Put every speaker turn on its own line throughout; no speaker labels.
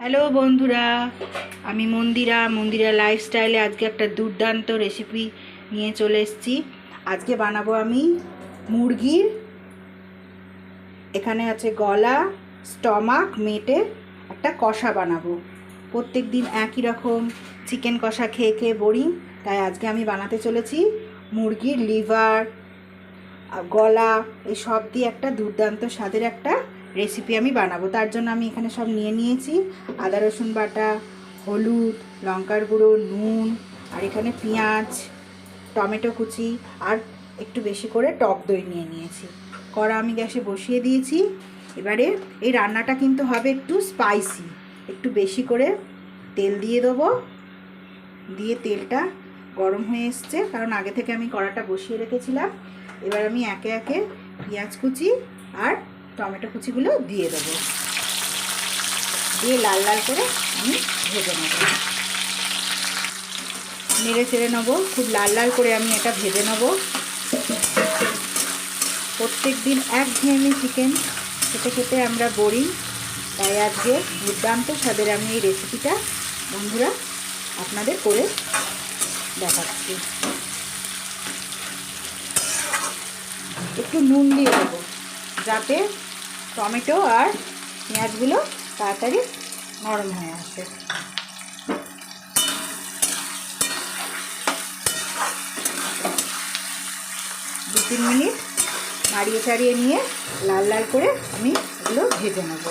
Hello বন্ধুরা, আমি মন্দিরা লাইফস্টাইলে আজকে একটা দুর্দান্ত রেসিপি নিয়ে চলে এসেছি। আজকে বানাবো আমি মুরগির, এখানে আছে গলা, স্টমাক মেটে একটা কষা বানাবো। প্রত্যেক দিন একই রকম চিকেন কষা খেয়ে খেয়ে বোরিং, তাই আজকে আমি বানাতে চলেছি মুরগির লিভার, গলা, এই সব দিয়ে একটা দুর্দান্ত স্বাদের একটা রেসিপি আমি বানাবো। তার জন্য আমি এখানে সব নিয়ে নিয়েছি আদা রসুন বাটা, হলুদ, লঙ্কার গুঁড়ো, নুন, আর এখানে পেঁয়াজ, টমেটো কুচি, আর একটু বেশি করে টক দই নিয়ে নিয়েছি। কড়া আমি গ্যাসে বসিয়ে দিয়েছি। এবারে এই রান্নাটা কিন্তু হবে একটু স্পাইসি, একটু বেশি করে তেল দিয়ে দেবো। দিয়ে তেলটা গরম হয়ে এসছে, কারণ আগে থেকে আমি কড়াটা বসিয়ে রেখেছিলাম। এবার আমি একে একে পেঁয়াজ কুচি আর টমেটো কুচিগুলো দিয়ে দেবো, দিয়ে লাল লাল করে আমি ভেজে নেব, নেড়ে চেড়ে নেবো। খুব লাল লাল করে আমি এটা ভেজে নেব। প্রত্যেক দিন একঘেয়েমি চিকেন খেতে খেতে আমরা বোরিং, তাই আজকে দুর্দান্ত স্বাদের আমি এই রেসিপিটা বন্ধুরা আপনাদের করে দেখাচ্ছি। একটু নুন দিয়ে দেবো যাতে টমেটো আর পেঁয়াজগুলো তাড়াতাড়ি নরম হয়ে আসে। দু তিন মিনিট নাড়িয়ে চাড়িয়ে নিয়ে লাল লাল করে আমি এগুলো ভেজে নেব।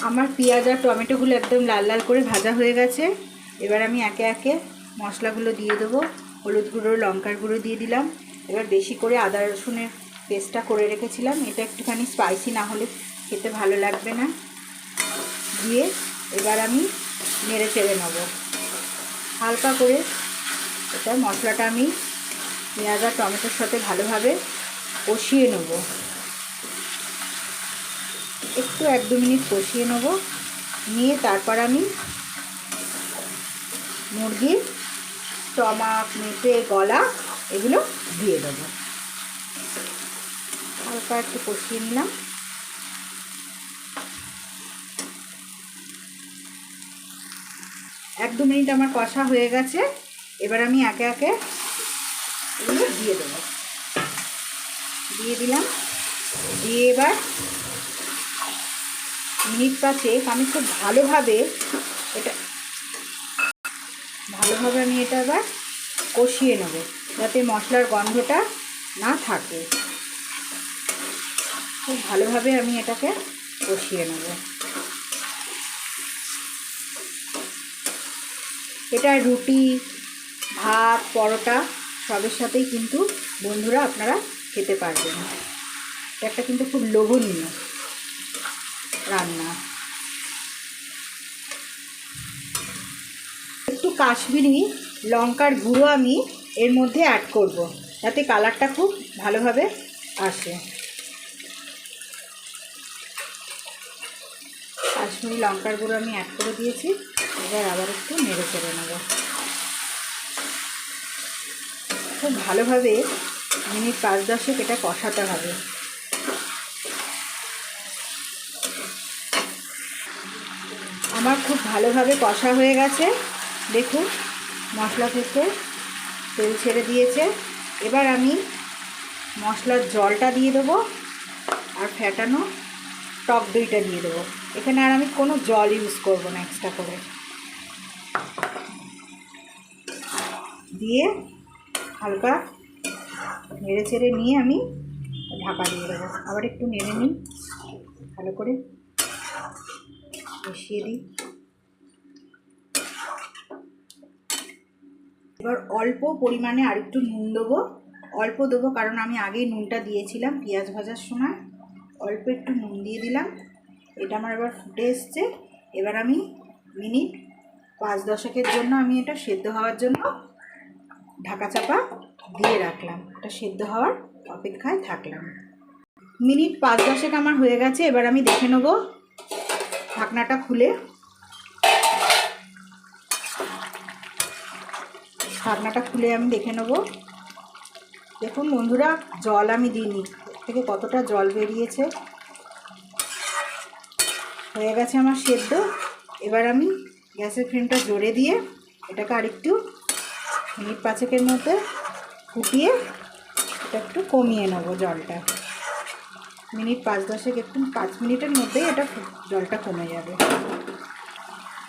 আমার পেঁয়াজ আর টমেটোগুলো একদম লাল লাল করে ভাজা হয়ে গেছে। এবার আমি একে একে মশলাগুলো দিয়ে দেবো। হলুদ গুঁড়ো, লঙ্কার গুঁড়ো দিয়ে দিলাম। এবার বেশি করে আদা রসুনের পেস্টটা করে রেখেছিলাম, এটা একটুখানি স্পাইসি না হলে খেতে ভালো লাগবে না। দিয়ে এবার আমি নেড়ে চেড়ে নেব হালকা করে। এটা মশলাটা আমি পেঁয়াজ আর টমেটোর সাথে ভালোভাবে কষিয়ে নেব। একটু 1-2 মিনিট কষিয়ে নেব, নিয়ে তারপর আমি মুরগির স্টমাক, মেটে, গলা এগুলো দিয়ে দেবো। হালকা একটু কষিয়ে নিলাম। এক দু মিনিট আমার কষা হয়ে গেছে। এবার আমি একে একে এগুলো দিয়ে দেবো। দিয়ে দিলাম, দিয়ে এবার মিনিট 5 আমি খুব ভালোভাবে আমি এটা এবার কষিয়ে নেব, যাতে মশলার গন্ধটা না থাকে। খুব ভালোভাবে আমি এটাকে কষিয়ে নেব। এটা রুটি, ভাত, পরোটা সবের সাথেই কিন্তু বন্ধুরা আপনারা খেতে পারবেন। এটা কিন্তু খুব লোভনীয় রান্না। একটু কাশ্মীরি লঙ্কার গুঁড়ো আমি এর মধ্যে অ্যাড করব, যাতে কালারটা খুব ভালোভাবে আসে। কাশ্মীরি লঙ্কার গুঁড়ো আমি অ্যাড করে দিয়েছি। এবার আবার একটু নেড়ে চেড়ে নেব। খুব ভালোভাবে মিনিট 5-10 এটা কষাতে হবে। আমার খুব ভালোভাবে কষা হয়ে গেছে। দেখুন মশলা থেকে তেল ছেড়ে দিয়েছে। এবার আমি মশলার জলটা দিয়ে দেবো আর ফ্যাটানো টক দইটা দিয়ে দেবো। এখানে আর আমি কোনো জল ইউজ করব না এক্সট্রা করে। দিয়ে হালকা নেড়ে চেড়ে নিয়ে আমি ঢাকা দিয়ে দেবো। আবার একটু নেড়ে নিই, ভালো করে মিশিয়ে দিই। এবার অল্প পরিমাণে আরেকটু নুন দেবো। অল্প দেবো কারণ আমি আগেই নুনটা দিয়েছিলাম পেঁয়াজ ভাজার সময়। অল্প একটু নুন দিয়ে দিলাম। এটা আমার এবার ফুটে এসছে। এবার আমি মিনিট 5-10 জন্য আমি এটা সেদ্ধ হওয়ার জন্য ঢাকা চাপা দিয়ে রাখলাম। এটা সেদ্ধ হওয়ার অপেক্ষায় থাকলাম। মিনিট 5-10 আমার হয়ে গেছে। এবার আমি দেখে নেব ঢাকনাটা খুলে। ঢাকনাটা খুলে আমি দেখে নেব। দেখুন বন্ধুরা, জল আমি দিইনি, থেকে কতটা জল বেরিয়েছে। হয়ে গেছে আমার সেদ্ধ। এবার আমি গ্যাসের ফ্লেমটা জোরে দিয়ে এটাকে আরেকটু মিনিট 5-এর মধ্যে ফুটিয়ে এটা একটু কমিয়ে নেবো জলটা। মিনিট 5-10 একটু 5 মিনিটের মধ্যেই এটা জলটা কমে যাবে।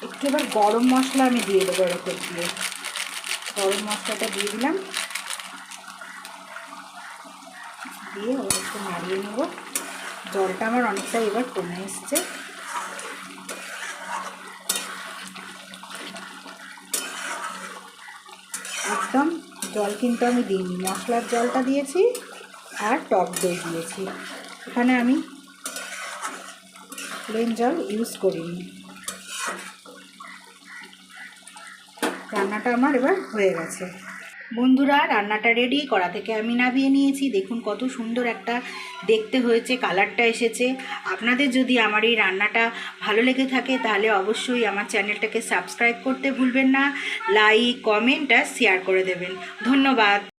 একটু এবার গরম মশলা আমি দিয়ে দেবো এর উপর দিয়ে। গরম মশলাটা দিয়ে দিলাম, দিয়ে ওর একটু নাড়িয়ে নেবো। জলটা আমার অনেকটা এবার কমে এসছে। একদম জল কিন্তু আমি দিইনি, মশলার জলটা দিয়েছি আর টক দই দিয়েছি। এখানে আমি প্লেন জল ইউজ করিনি। রান্নাটা আমার এবার হয়ে গেছে। বন্ধুরা, রান্নাটা রেডি, কড়া থেকে আমি নামিয়ে নিয়েছি। দেখুন কত সুন্দর একটা দেখতে হয়েছে, কালারটা এসেছে। আপনাদের যদি আমার এই রান্নাটা ভালো লেগে থাকে তাহলে অবশ্যই আমার চ্যানেলটাকে সাবস্ক্রাইব করতে ভুলবেন না, লাইক, কমেন্ট আর শেয়ার করে দেবেন। ধন্যবাদ।